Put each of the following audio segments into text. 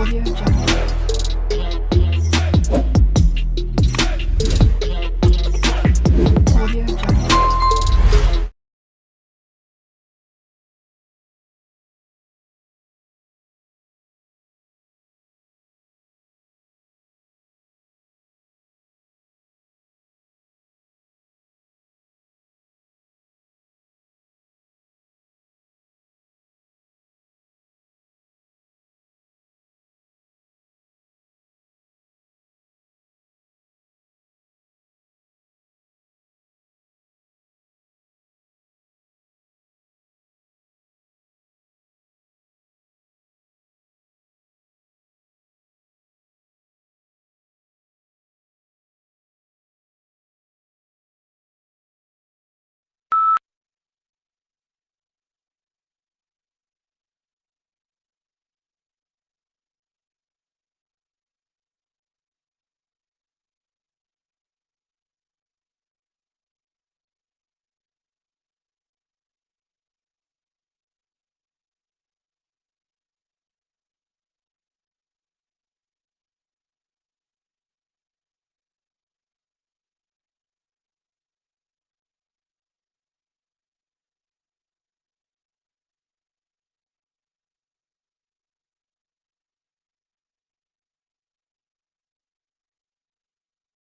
Audio Jungle. Audio Jungle.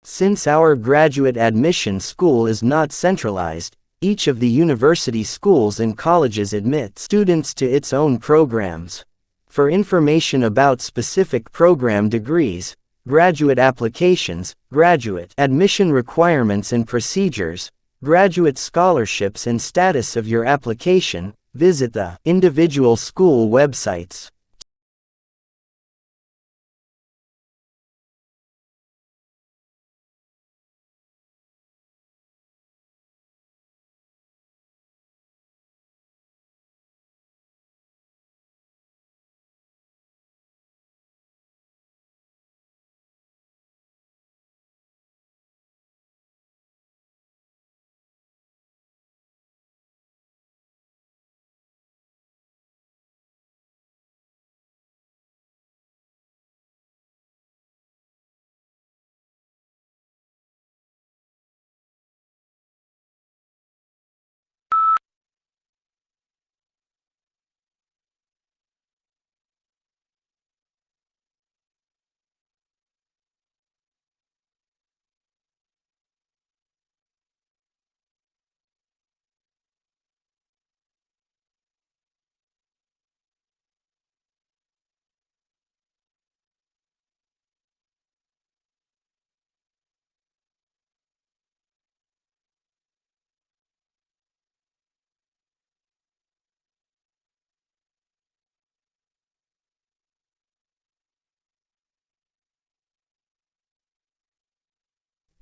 Since our graduate admission school is not centralized, each of the university schools and colleges admits students to its own programs. For information about specific program degrees, graduate applications, graduate admission requirements and procedures, graduate scholarships and status of your application, visit the individual school websites.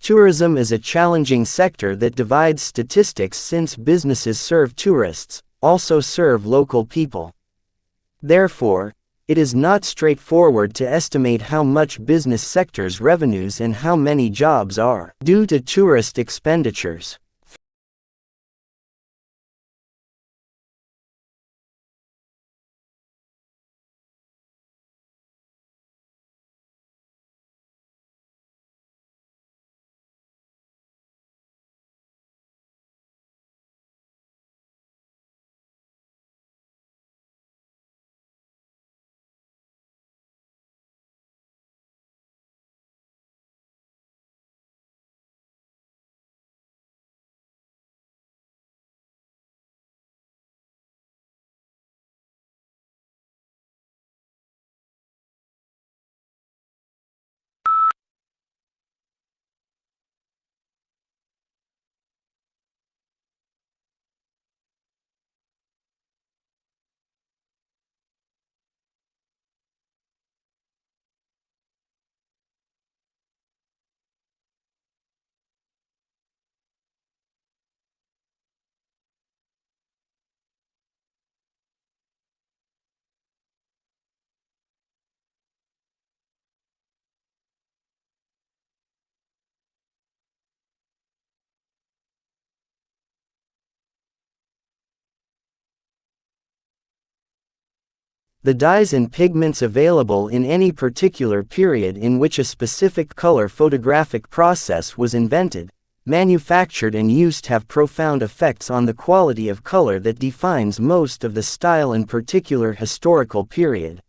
Tourism is a challenging sector that divides statistics since businesses serve tourists, also serve local people. Therefore, it is not straightforward to estimate how much business sector's revenues and how many jobs are due to tourist expenditures. The dyes and pigments available in any particular period in which a specific color photographic process was invented, manufactured and used have profound effects on the quality of color that defines most of the style in particular historical period.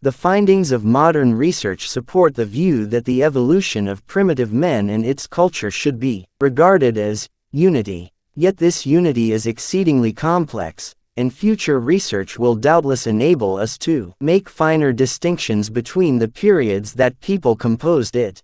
The findings of modern research support the view that the evolution of primitive men and its culture should be regarded as unity. Yet this unity is exceedingly complex, and future research will doubtless enable us to make finer distinctions between the periods that people composed it.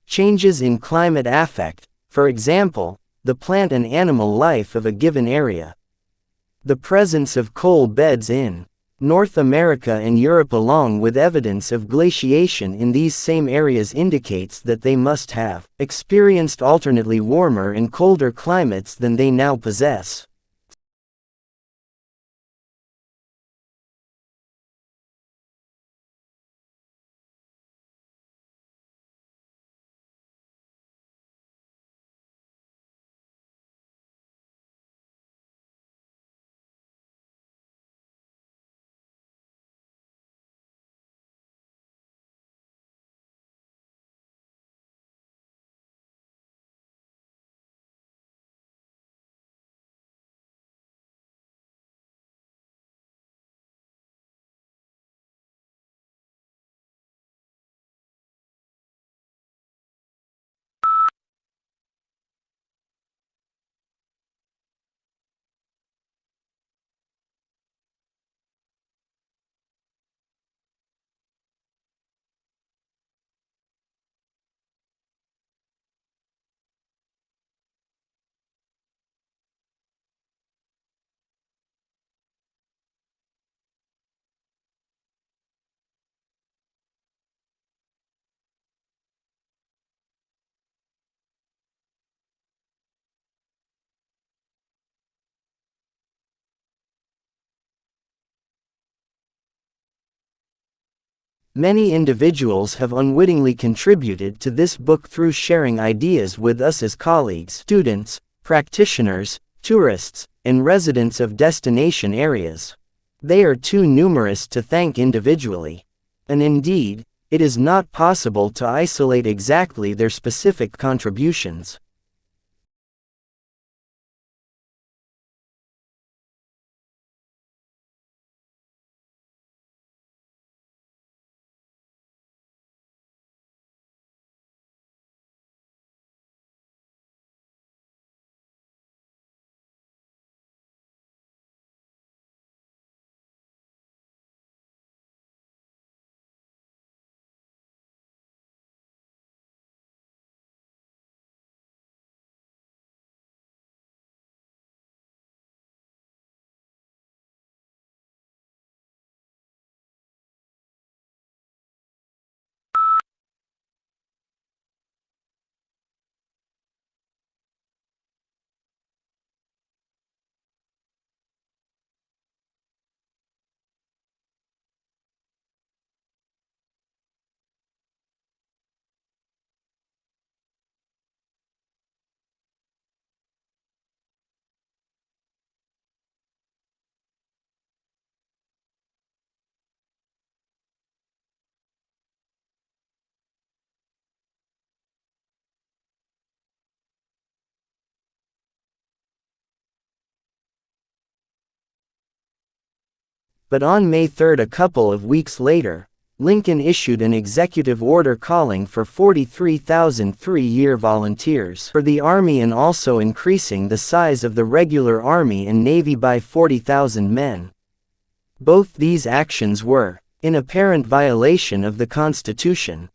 Changes in climate affect, for example, the plant and animal life of a given area. The presence of coal beds in North America and Europe along with evidence of glaciation in these same areas indicates that they must have experienced alternately warmer and colder climates than they now possess. Many individuals have unwittingly contributed to this book through sharing ideas with us as colleagues, students, practitioners, tourists, and residents of destination areas. They are too numerous to thank individually. And indeed, it is not possible to isolate exactly their specific contributions. But on May 3, a couple of weeks later, Lincoln issued an executive order calling for 43,000 three-year volunteers for the Army and also increasing the size of the regular Army and Navy by 40,000 men. Both these actions were, in apparent violation of the Constitution.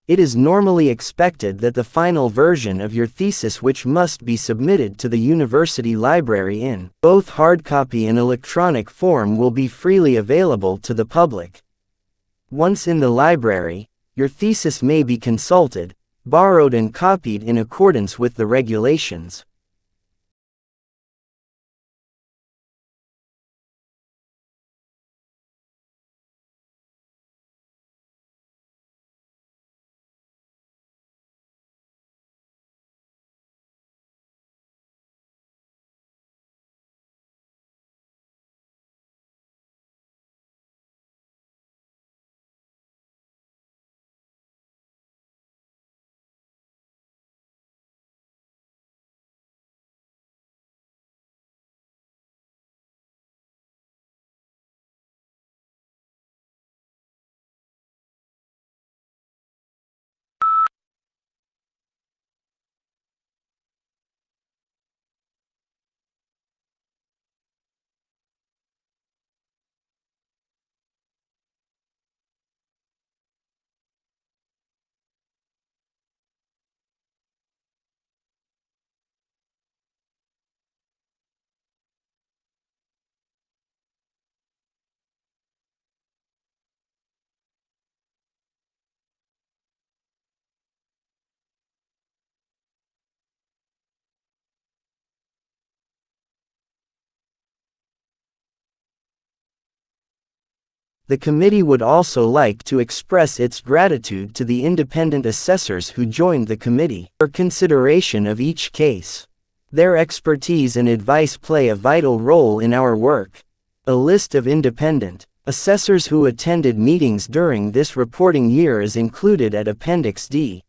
It is normally expected that the final version of your thesis, which must be submitted to the university library in both hardcopy and electronic form, will be freely available to the public. Once in the library, your thesis may be consulted, borrowed and copied in accordance with the regulations. The committee would also like to express its gratitude to the independent assessors who joined the committee for consideration of each case. Their expertise and advice play a vital role in our work. A list of independent assessors who attended meetings during this reporting year is included at Appendix D.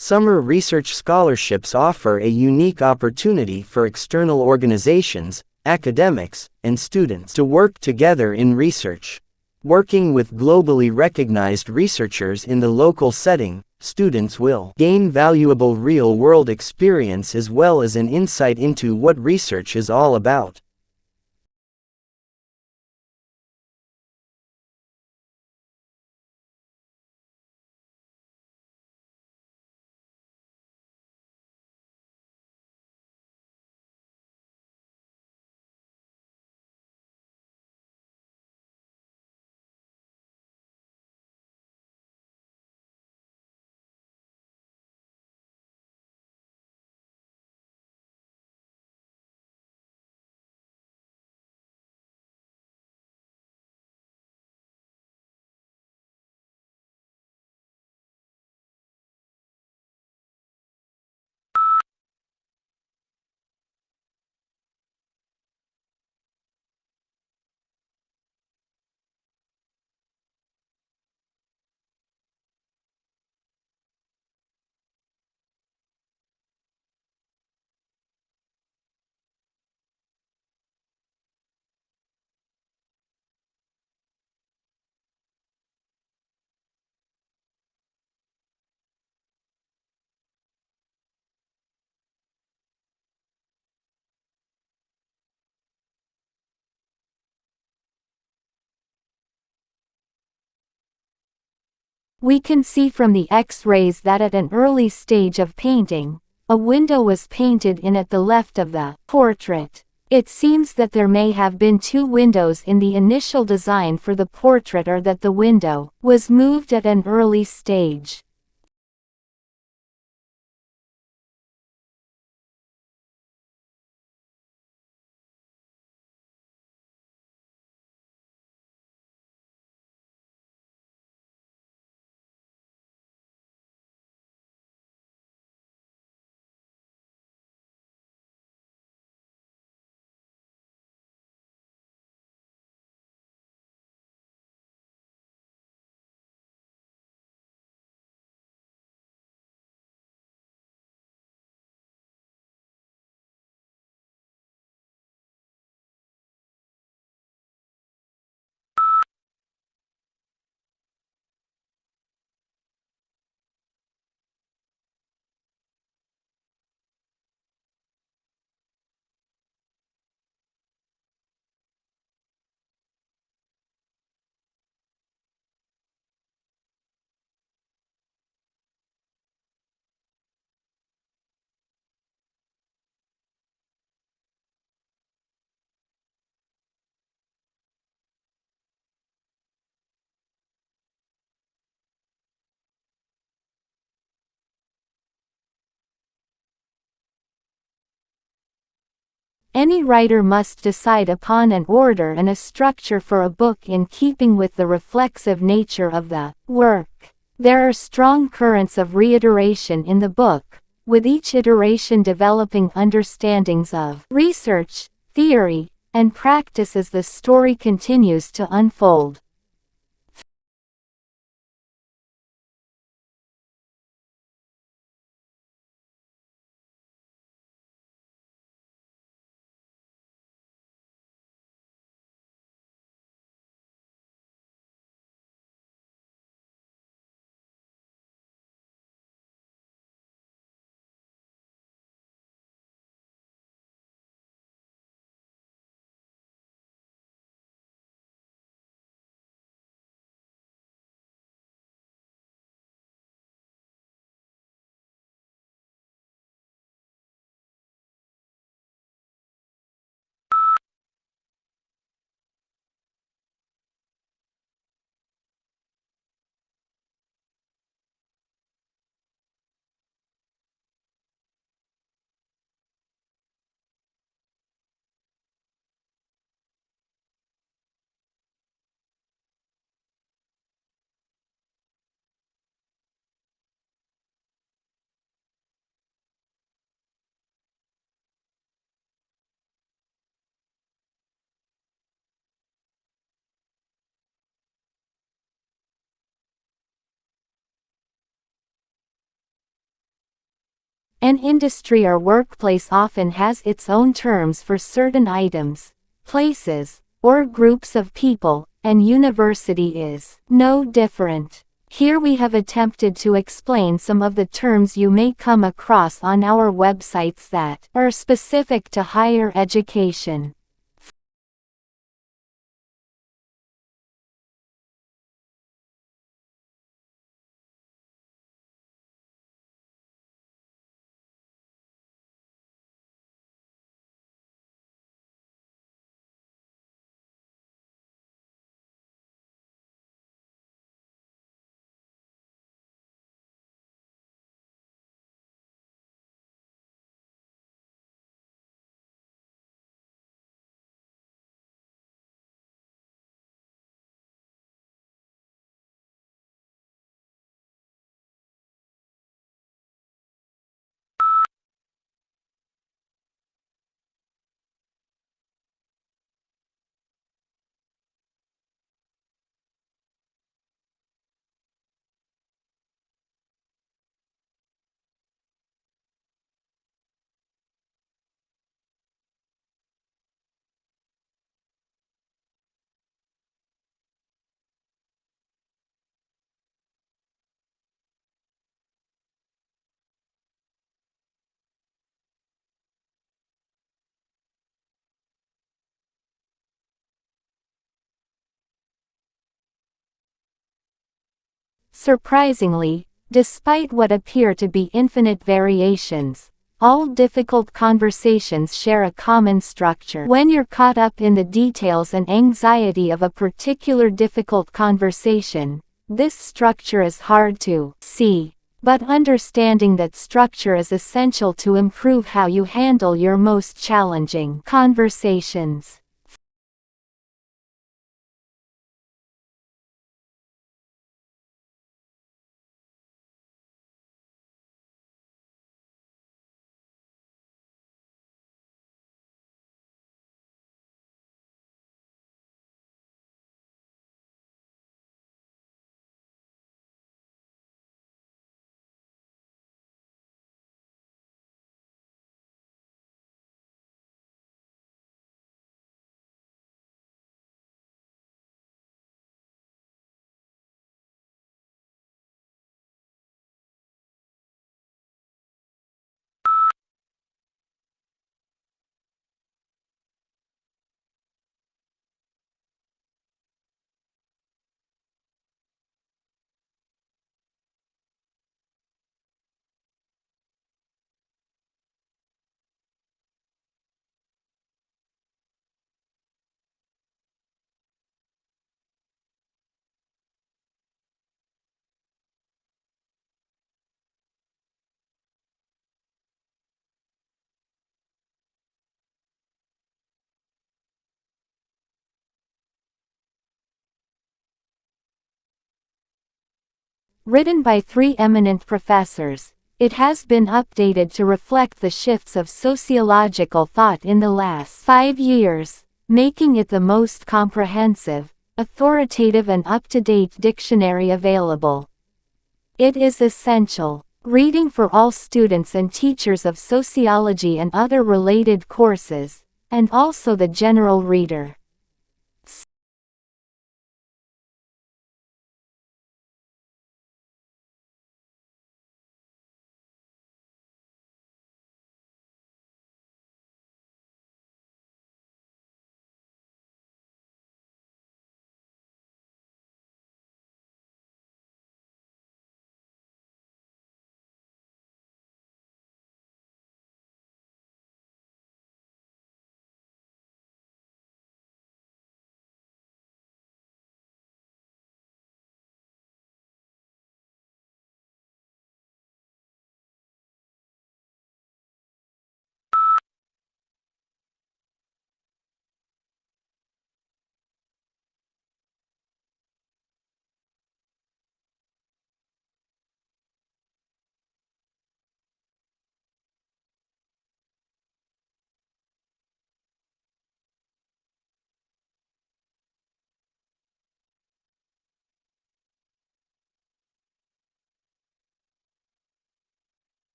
Summer research scholarships offer a unique opportunity for external organizations, academics, and students to work together in research. Working with globally recognized researchers in the local setting, students will gain valuable real-world experience as well as an insight into what research is all about. We can see from the X-rays that at an early stage of painting, a window was painted in at the left of the portrait. It seems that there may have been two windows in the initial design for the portrait, or that the window was moved at an early stage. Any writer must decide upon an order and a structure for a book in keeping with the reflexive nature of the work. There are strong currents of reiteration in the book, with each iteration developing understandings of research, theory, and practice as the story continues to unfold. An industry or workplace often has its own terms for certain items, places, or groups of people, and university is no different. Here we have attempted to explain some of the terms you may come across on our websites that are specific to higher education. Surprisingly, despite what appear to be infinite variations, all difficult conversations share a common structure. When you're caught up in the details and anxiety of a particular difficult conversation, this structure is hard to see. But understanding that structure is essential to improve how you handle your most challenging conversations. Written by 3 eminent professors, it has been updated to reflect the shifts of sociological thought in the last 5 years, making it the most comprehensive, authoritative and up-to-date dictionary available. It is essential reading for all students and teachers of sociology and other related courses, and also the general reader.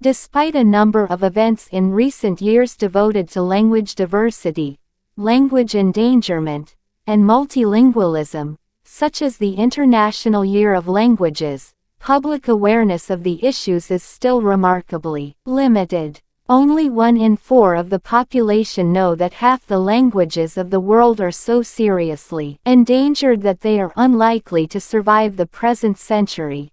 Despite a number of events in recent years devoted to language diversity, language endangerment, and multilingualism, such as the International Year of Languages, public awareness of the issues is still remarkably limited. Only 1 in 4 of the population know that half the languages of the world are so seriously endangered that they are unlikely to survive the present century.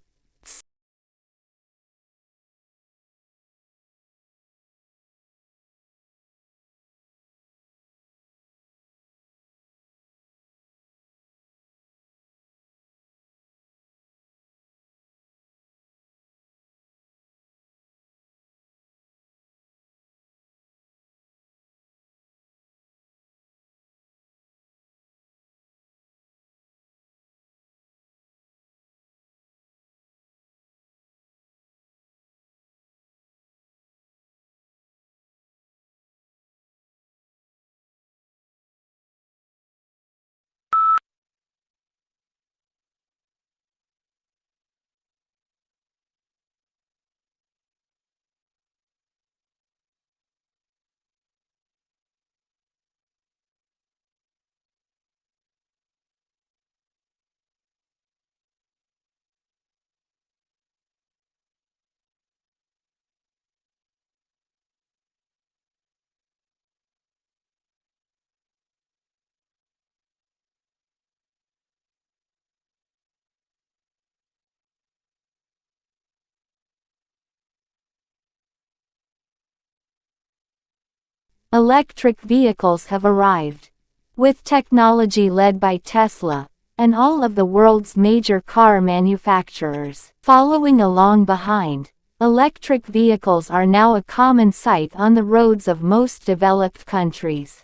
Electric vehicles have arrived. With technology led by Tesla, and all of the world's major car manufacturers following along behind, electric vehicles are now a common sight on the roads of most developed countries.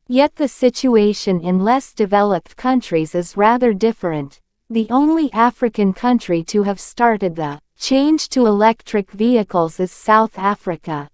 Yet the situation in less developed countries is rather different. The only African country to have started the change to electric vehicles is South Africa.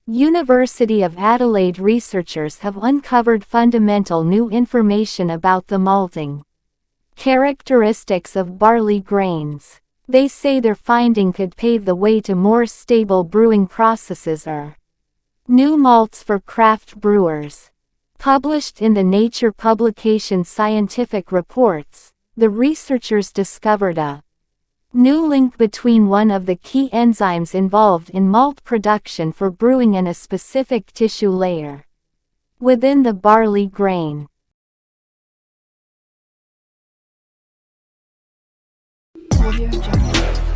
University of Adelaide researchers have uncovered fundamental new information about the malting characteristics of barley grains. They say their finding could pave the way to more stable brewing processes or new malts for craft brewers. Published in the Nature publication Scientific Reports, the researchers discovered a new link between one of the key enzymes involved in malt production for brewing and a specific tissue layer within the barley grain. Audio Jungle.